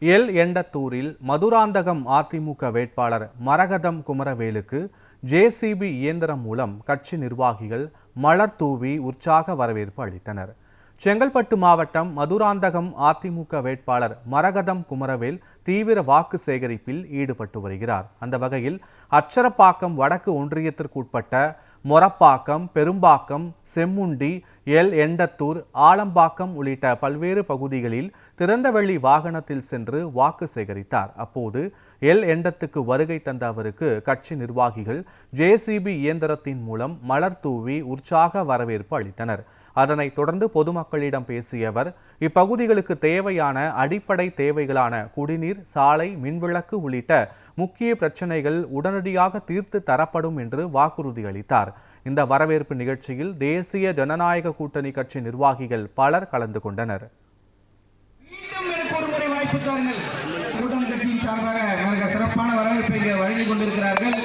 L எண்டத்தூரில் Madurantakam AIADMK வேட்பாளர் மரகதம் குமரவேலுக்கு JCB இயந்திரம் மூலம் கட்சி நிர்வாகிகள் மலர் தூவி உற்சாக வரவேற்பு அளித்தனர். செங்கல்பட்டு மாவட்டம் மதுராந்தகம் அதிமுக வேட்பாளர் மரகதம் குமரவேல் தீவிர வாக்கு சேகரிப்பில் ஈடுபட்டு வருகிறார். அந்த வகையில் அச்சரப்பாக்கம் வடக்கு ஒன்றியத்திற்குட்பட்ட மொரப்பாக்கம், பெரும்பாக்கம், செம்முண்டி, எல் எண்டத்தூர், ஆலம்பாக்கம் உள்ளிட்ட பல்வேறு பகுதிகளில் திறந்தவெளி வாகனத்தில் சென்று வாக்கு சேகரித்தார். அப்போது எல் எண்டத்துக்கு வருகை தந்த அவருக்கு கட்சி நிர்வாகிகள் ஜேசிபி இயந்திரத்தின் மூலம் மலர் தூவி உற்சாக வரவேற்பு அளித்தனர். அதனைத் தொடர்ந்து பொதுமக்களிடம் பேசிய அவர், இப்பகுதிகளுக்கு தேவையான அடிப்படை தேவைகளான குடிநீர், சாலை, மின்விளக்கு உள்ளிட்ட முக்கிய பிரச்சினைகள் உடனடியாக தீர்த்து தரப்படும் என்று வாக்குறுதி அளித்தார். இந்த வரவேற்பு நிகழ்ச்சியில் தேசிய ஜனநாயக கூட்டணி கட்சி நிர்வாகிகள் பலர் கலந்து கொண்டனர். சிறப்பான வரவேற்பை வழங்கிக் கொண்டிருக்கிறார்கள்.